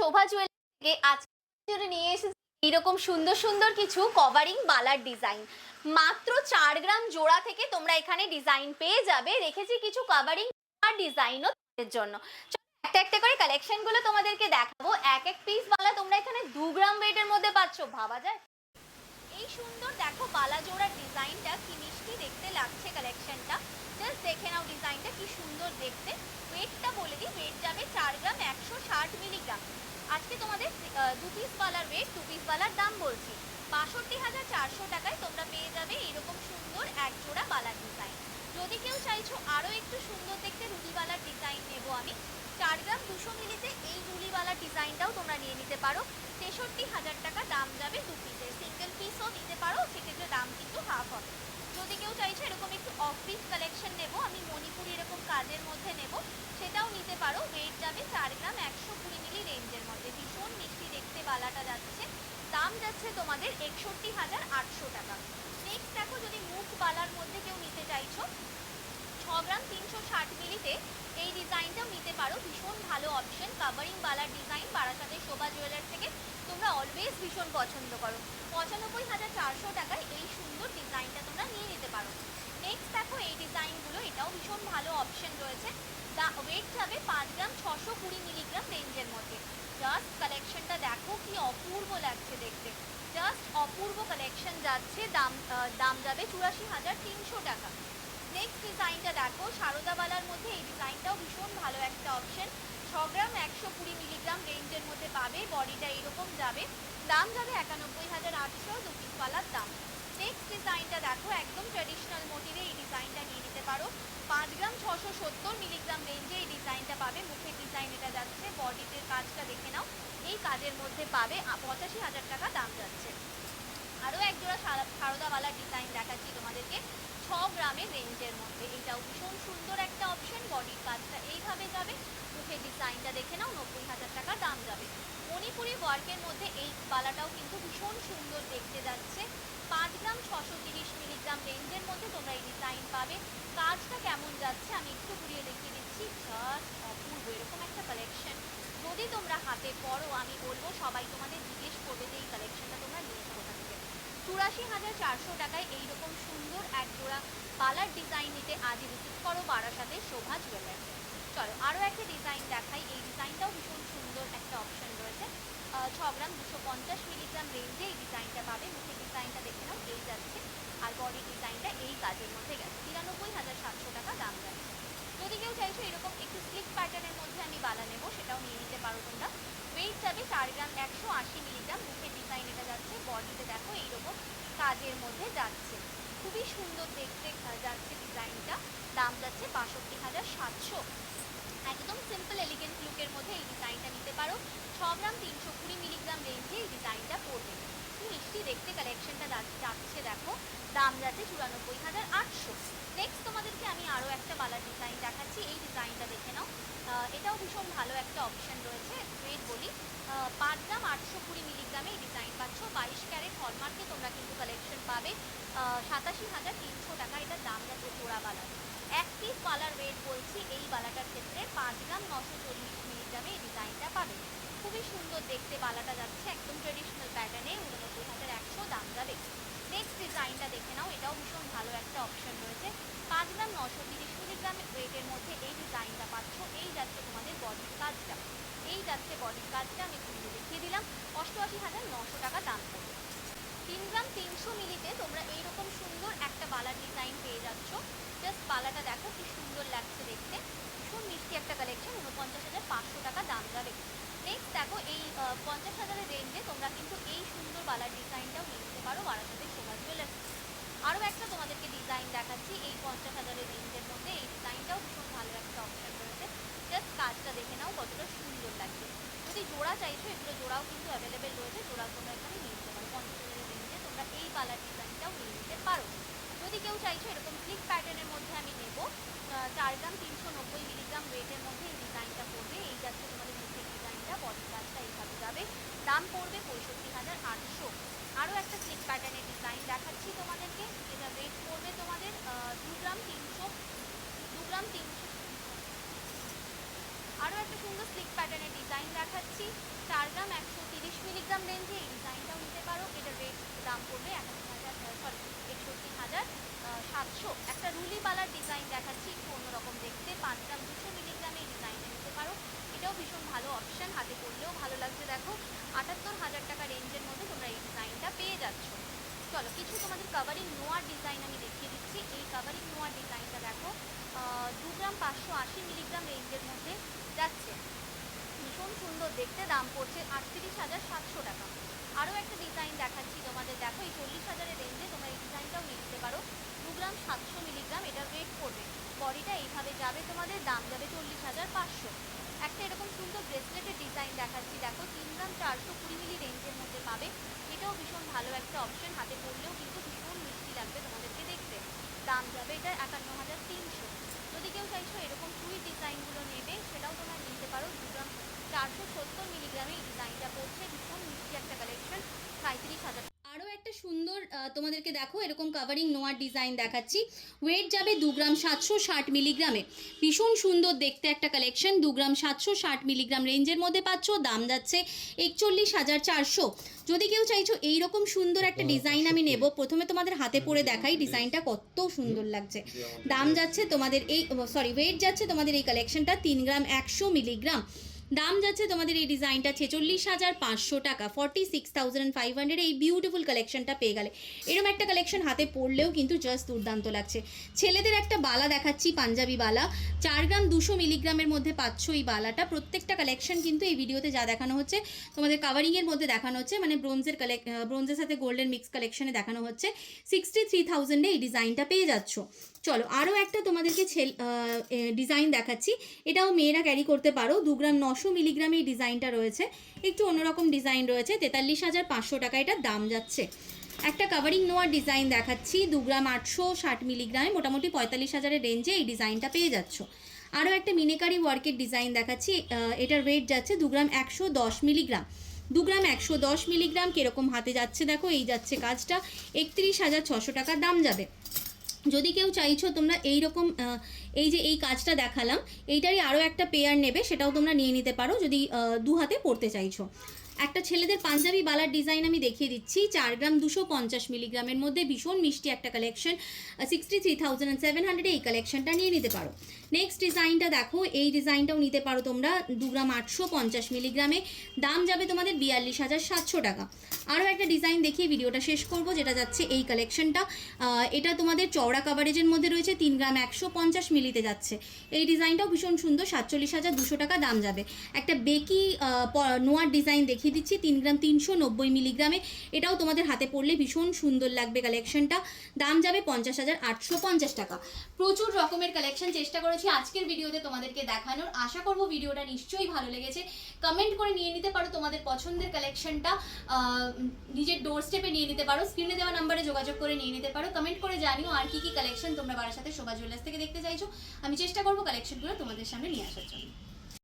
শোভা jewellers থেকে আজকে নিয়ে এসেছি এইরকম সুন্দর সুন্দর কিছু কভারিং বালার ডিজাইন। মাত্র 4 গ্রাম জোড়া থেকে তোমরা এখানে ডিজাইন পেয়ে যাবে। রেখেছি কিছু কভারিং ডিজাইনও তোমাদের জন্য। চলো একটা একটা করে কালেকশন গুলো তোমাদেরকে দেখাবো। এক এক পিস বালা তোমরা এখানে 2 গ্রাম ওয়েটের মধ্যে পাচ্ছ, ভাবা যায়? এই সুন্দর দেখো বালা জোড়ার ডিজাইনটা কি মিষ্টি দেখতে লাগছে। কালেকশনটা জাস্ট দেখে নাও, ডিজাইনটা কি সুন্দর দেখতে। ওয়েটটা বলে দিই, ওয়েট যাবে 4 গ্রাম 160 মিলিগ্রাম। আজকে তোমাদের দু পিস বালার ওয়েট, দু পিস বালার দাম বলছি ৬২,৪০০ টাকায় তোমরা পেয়ে যাবে এরকম সুন্দর এক জোড়া বালার ডিজাইন। যদি কেউ চাইছো আরো একটু সুন্দর দেখতে রুলিবালার ডিজাইন নেব আমি, 4 গ্রাম 200 মিলিতে এই রুলিবালার ডিজাইনটাও তোমরা নিয়ে নিতে পারো। ৬৩,০০০ টাকা দাম যাবে দু পিসের। সিঙ্গেল পিসও নিতে পারো, সেক্ষেত্রে দাম কিন্তু হাফ হবে। যদি কেউ চাইছে এরকম একটু অফ পিস কালেকশন নেব আমি, মণিপুরি এরকম কাজের মধ্যে নেব, সেটাও নিতে পারো। ওয়েট যাবে 4 গ্রাম 120 মিলি রেঞ্জের মধ্যে। ভীষণ মিষ্টি দেখতে বালাটা যাচ্ছে, দাম যাচ্ছে তোমাদের ৬১,৮০০ টাকা। নেক্সট দেখো, যদি মুখ বালার মধ্যে কেউ নিতে চাইছো 6 গ্রাম 360 মিলিতে এই ডিজাইনটাও নিতে পারো। ভীষণ ভালো অপশন, কাভারিং বালার ডিজাইন বারাসাতের শোভা জুয়েলার্স থেকে তোমরা অলওয়েজ ভীষণ পছন্দ করো। ৯৫,৪০০ টাকায় এই সুন্দর ডিজাইনটা তোমরা নিয়ে নিতে পারো। নেক্সট দেখো এই ডিজাইনগুলো, এটাও ভীষণ ভালো অপশন রয়েছে। ওয়েট যাবে 5 গ্রাম 620 মিলিগ্রাম রেঞ্জের মধ্যে। জাস্ট কালেকশনটা দেখো কি অপূর্ব লাগছে দেখতে, জাস্ট অপূর্ব কালেকশন যাচ্ছে। দাম যাবে ৮৪,৩০০ টাকা। নেক্সট ডিজাইনটা দেখো, সারদাবালার মধ্যে এই ডিজাইনটাও ভীষণ ভালো একটা অপশন। 6 গ্রাম 120 মিলিগ্রাম রেঞ্জের মধ্যে পাবে। বডিটা এরকম যাবে, দাম যাবে ৯১,৮০০, দু পিস পালার দাম। নেক্সট ডিজাইনটা দেখো, একদম ট্র্যাডিশনাল মোটিভে এই ডিজাইনটা নিয়ে নিতে পারো। 5 গ্রাম 670 মিলিগ্রাম রেঞ্জে এই ডিজাইনটা পাবে। মুখের ডিজাইন এটা যাচ্ছে, বডিতে কাজটা দেখে নাও, এই কাজের মধ্যে পাবে। ৮৫,০০০ টাকা দাম যাচ্ছে। আরও এক জোড়া সারদাওয়ালার ডিজাইন দেখাচ্ছি তোমাদেরকে 6 গ্রামের রেঞ্জের মধ্যে। এটাও ভীষণ সুন্দর একটা অপশন, বডির কাজটা এইভাবে যাবে, মুখের ডিজাইনটা দেখে নাও, ৯০,০০০ টাকা দাম যাবে। মণিপুরি ওয়ার্কের মধ্যে এই বালাটাও কিন্তু ভীষণ সুন্দর দেখতে যাচ্ছে। 5 গ্রাম 630 মিলিগ্রাম রেঞ্জের মধ্যে তোমরা এই ডিজাইন পাবে। কাজটা কেমন যাচ্ছে আমি একটু ঘুরিয়ে দেখিয়ে দিচ্ছি, জাস্ট অপূর্ব এরকম একটা কালেকশন। যদি তোমরা হাতে পড়ো আমি বলবো সবাই তোমাদের জিজ্ঞেস করবে যে এই কালেকশনটা তোমরা নিয়েছো কোথা থেকে। ৮৪,৪০০ টাকায় এইরকম সুন্দর এক জোড়া বালার ডিজাইন নিতে আজই ভিজিট করো বারাসাতের শোভা জুয়েলার্সে। চলো আরও একটা ডিজাইন দেখাই, এই ডিজাইনটাও ভীষণ সুন্দর একটা অপশন রয়েছে। 6 গ্রাম 250 মিলিগ্রাম রেঞ্জে এই ডিজাইনটা পাবে। মুখের ডিজাইনটা দেখে নাও, এই যাচ্ছে, আর বডি ডিজাইনটা এই কাজের মধ্যে গেছে। ৯৩,৭০০ টাকা দাম যাচ্ছে। যদি কেউ চাইছো এরকম একটু স্লিক প্যাটার্নের মধ্যে আমি বালা নেবো, সেটাও নিয়ে নিতে পারো তোমরা। ওয়েট যাবে 4 গ্রাম 180 মিলিগ্রাম। মুখের ডিজাইন এটা যাচ্ছে, বডিতে দেখো এইরকম কাজের মধ্যে যাচ্ছে, খুবই সুন্দর দেখতে যাচ্ছে ডিজাইনটা। দাম যাচ্ছে ৬২,৭০০। একদম সিম্পল এলিগেন্ট লুকের মধ্যে এই ডিজাইনটা নিতে পারো। 6 গ্রাম 320 মিলিগ্রাম রেঞ্জে এই ডিজাইনটা পড়বে। কি মিষ্টি দেখতে কালেকশনটা যাচ্ছে দেখো, দাম যাচ্ছে ৯৪,৮০০। নেক্সট তোমাদেরকে আমি আরও একটা বালার ডিজাইন দেখাচ্ছি, এই ডিজাইনটা দেখে নাও। এটাও ভীষণ ভালো একটা অপশন রয়েছে। ওয়েট বলি 5 গ্রাম 820 মিলিগ্রামে এই ডিজাইন পাচ্ছ। 22 ক্যারেট হলমার্কে তোমরা কিন্তু কালেকশন পাবে। ৮৭,৩০০ টাকা এটার দাম যাচ্ছে জোড়া বালার। এক পিস বালার ওয়েট বলছি এই বালাটার ক্ষেত্রে 5 গ্রাম 940 মিলিগ্রামে এই ডিজাইনটা পাবে। খুবই সুন্দর দেখতে বালাটা যাচ্ছে, একদম ট্রেডিশনাল প্যাটার্নে। 89,100 দাম যাবে। নেক্সট ডিজাইনটা দেখে নাও, এটাও ভীষণ ভালো একটা অপশন রয়েছে। 5 গ্রাম 930 মিলিগ্রাম ওয়েটের মধ্যে এই ডিজাইনটা পাচ্ছ। এই যাচ্ছে তোমাদের বডির কাজটা, এই যাচ্ছে বডির কাজটা, আমি ঘুরিয়ে দেখিয়ে দিলাম। 88,900 টাকা দাম পড়বে। 3 গ্রাম 300 মিলিতে তোমরা এইরকম সুন্দর একটা বালার ডিজাইন পেয়ে যাচ্ছ। জাস্ট বালাটা দেখো কি সুন্দর লাগছে দেখতে, ভীষণ মিষ্টি একটা কালেকশন। 49,500 টাকা দাম যাবে। নেক্সট দেখো এই 50,000-এর রেঞ্জে তোমরা কিন্তু এই সুন্দর বালার ডিজাইনটাও নিয়ে নিতে পারো বারাসাতের শোভা জুয়েলার্স। আরও একটা তোমাদেরকে ডিজাইন দেখাচ্ছি এই 50,000-এর রেঞ্জের মধ্যে। এই ডিজাইনটাও ভীষণ ভালো একটা অপশন রয়েছে। জাস্ট কাজটা দেখে নাও কতটা সুন্দর লাগছে। যদি জোড়া চাইছো এগুলো জোড়াও কিন্তু অ্যাভেলেবেল রয়েছে, জোড়া তোমরা এখানে নিয়ে নিতে পারো। 50,000-এর রেঞ্জে তোমরা এই বালার ডিজাইনটাও নিয়ে নিতে পারো। যদি কেউ চাইছো এরকম স্লিক প্যাটার্নের মধ্যে আমি নেব, 4 গ্রাম 390 মিলিগ্রাম ওয়েটের মধ্যে এই ডিজাইনটা পড়বে। এই যাচ্ছে তোমাদের মুখের ডিজাইনটা, বডির কাজটা এইভাবে যাবে। দাম পড়বে ৬৫,৮০০। আরও একটা স্লিক প্যাটার্নের ডিজাইন দেখাচ্ছি তোমাদেরকে, যেটা ওয়েট পড়বে তোমাদের 2 গ্রাম 300। আরও একটা সুন্দর স্লিক প্যাটার্নের ডিজাইন দেখাচ্ছি, 4 গ্রাম 130 মিলিগ্রাম রেঞ্জে এই ডিজাইনটাও নিতে পারো। এটার রেট দাম পড়বে 61,700। একটা রুলি বালার ডিজাইন দেখাচ্ছি, একটু অন্যরকম দেখতে, 5 গ্রাম 200 মিলিগ্রামে এই ডিজাইনটা নিতে পারো। এটাও ভীষণ ভালো অপশন, হাতে পরলেও ভালো লাগছে। দেখো 78,000 টাকা রেঞ্জের মধ্যে তোমরা এই ডিজাইনটা পেয়ে যাচ্ছ। চলো কিছু তোমাদের কাভারিং নোয়ার ডিজাইন আমি দেখিয়ে দিচ্ছি। এই কাভারিং নোয়ার ডিজাইনটা দেখো 2 গ্রাম 580 মিলিগ্রাম রেঞ্জের মধ্যে যাচ্ছে, ভীষণ সুন্দর দেখতে, দাম পড়ছে 38,700 টাকা। আরও একটা ডিজাইন দেখাচ্ছি তোমাদের, দেখো এই 40,000-এর রেঞ্জে তোমরা এই ডিজাইনটাও নিয়ে নিতে পারো। 2 গ্রাম 700 মিলিগ্রাম এটার ওয়েট পড়বে, বডিটা এইভাবে যাবে, তোমাদের দাম যাবে 40,500। একটা এরকম সুন্দর ব্রেসলেটের ডিজাইন দেখাচ্ছি, দেখো 3 গ্রাম 420 মিলি রেঞ্জের মধ্যে পাবে। এটাও ভীষণ ভালো একটা অপশন, হাতে পরলেও কিন্তু ভীষণ মিষ্টি লাগবে তোমাদেরকে দেখতে। দাম যাবে এটা 51,300। যদি কেউ চাইছো এরকম সুইট ডিজাইনগুলো নেবে, সেটাও তোমরা নিতে পারো। 2 গ্রাম 470 মিলিগ্রামে এই ডিজাইনটা পড়ছে, ভীষণ মিষ্টি একটা কালেকশন, 37,000। আরও একটা সুন্দর তোমাদেরকে দেখো এরকম কাভারিং নোয়ার ডিজাইন দেখাচ্ছি, ওয়েট যাবে 2 গ্রাম 760 মিলিগ্রামে, ভীষণ সুন্দর দেখতে একটা কালেকশন। 2 গ্রাম 760 মিলিগ্রাম রেঞ্জের মধ্যে পাচ্ছ, দাম যাচ্ছে 41,400। যদি কেউ চাইছো এইরকম সুন্দর একটা ডিজাইন আমি নেব, প্রথমে তোমাদের হাতে পরে দেখাই ডিজাইনটা কত সুন্দর লাগছে। দাম যাচ্ছে তোমাদের এই ওয়েট যাচ্ছে তোমাদের এই কালেকশনটা 3 গ্রাম 100 মিলিগ্রাম, দাম যাচ্ছে তোমাদের এই ডিজাইনটা 46,500 টাকা, 46,500। এই বিউটিফুল কালেকশনটা পেয়ে গেলে। এরকম একটা কালেকশন হাতে পরলেও কিন্তু জাস্ট দুর্দান্ত লাগছে। ছেলেদের একটা বালা দেখাচ্ছি, পাঞ্জাবি বালা, 4 গ্রাম 200 মিলিগ্রামের মধ্যে পাচ্ছ এই বালাটা। প্রত্যেকটা কালেকশন কিন্তু এই ভিডিওতে যা দেখানো হচ্ছে তোমাদের কাভারিংয়ের মধ্যে দেখানো হচ্ছে, মানে ব্রোঞ্জের সাথে গোল্ডের মিক্স কালেকশনে দেখানো হচ্ছে। 63,000-এ এই ডিজাইনটা পেয়ে যাচ্ছ। চলো আরও একটা তোমাদেরকে ডিজাইন দেখাচ্ছি, এটাও মেয়েরা ক্যারি করতে পারো। 2 গ্রাম 900 মিলিগ্রামে এই ডিজাইনটা রয়েছে, একটু অন্যরকম ডিজাইন রয়েছে, 43,500 টাকা এটার দাম যাচ্ছে। একটা কাভারিং নোয়ার ডিজাইন দেখাচ্ছি, 2 গ্রাম 860 মিলিগ্রামে, মোটামুটি 45,000-এর রেঞ্জে এই ডিজাইনটা পেয়ে যাচ্ছ। আরও একটা মিনেকারি ওয়ার্কের ডিজাইন দেখাচ্ছি, এটার ওয়েট যাচ্ছে 2 গ্রাম 110 মিলিগ্রাম। 2 গ্রাম 110 মিলিগ্রাম কীরকম হাতে যাচ্ছে দেখো, এই যাচ্ছে কাজটা, 31,600 টাকার দাম যাবে। যদি কেউ চাইছো তোমরা এইরকম এই যে এই কাজটা দেখালাম এইটারই আরও একটা পেয়ার নেবে, সেটাও তোমরা নিয়ে নিতে পারো যদি দু হাতে পরতে চাইছো। একটা ছেলেদের পাঞ্জাবি বালার ডিজাইন আমি দেখিয়ে দিচ্ছি, 4 গ্রাম 250 মিলিগ্রামের মধ্যে, ভীষণ মিষ্টি একটা কালেকশন, 63,700-এ এই কালেকশনটা নিয়ে নিতে পারো। নেক্সট ডিজাইনটা দেখো, এই ডিজাইনটাও নিতে পারো তোমরা, 2 গ্রাম 850 মিলিগ্রামে, দাম যাবে তোমাদের 42,700 টাকা। আরও একটা ডিজাইন দেখিয়ে ভিডিওটা শেষ করব, যেটা যাচ্ছে এই কালেকশনটা, এটা তোমাদের চওড়া কাভারেজের মধ্যে রয়েছে, 3 গ্রাম 150 মিলিতে যাচ্ছে। এই ডিজাইনটাও ভীষণ সুন্দর, 47,200 টাকা দাম যাবে। একটা বেকি নোয়ার ডিজাইন দেখিয়ে দিচ্ছি, 3 গ্রাম 390 মিলিগ্রামে, এটাও তোমাদের হাতে পড়লে ভীষণ সুন্দর লাগবে কালেকশনটা, দাম যাবে 50,850 টাকা। প্রচুর রকমের কালেকশন চেষ্টা করেছি আজকের ভিডিওতে তোমাদেরকে দেখানোর, আশা করব ভিডিওটা নিশ্চয়ই ভালো লেগেছে। কমেন্ট করে নিয়ে নিতে পারো তোমাদের পছন্দের কালেকশনটা, নিজের ডোর স্টেপে নিয়ে নিতে পারো, স্ক্রিনে দেওয়া নাম্বারে যোগাযোগ করে নিয়ে নিতে পারো। কমেন্ট করে জানিও আর কি কি কালেকশন তোমরা বারাসাতের শোভা জুয়েলার্স থেকে দেখতে চাইছো, আমি চেষ্টা করবো কালেকশনগুলো তোমাদের সামনে নিয়ে আসার জন্য।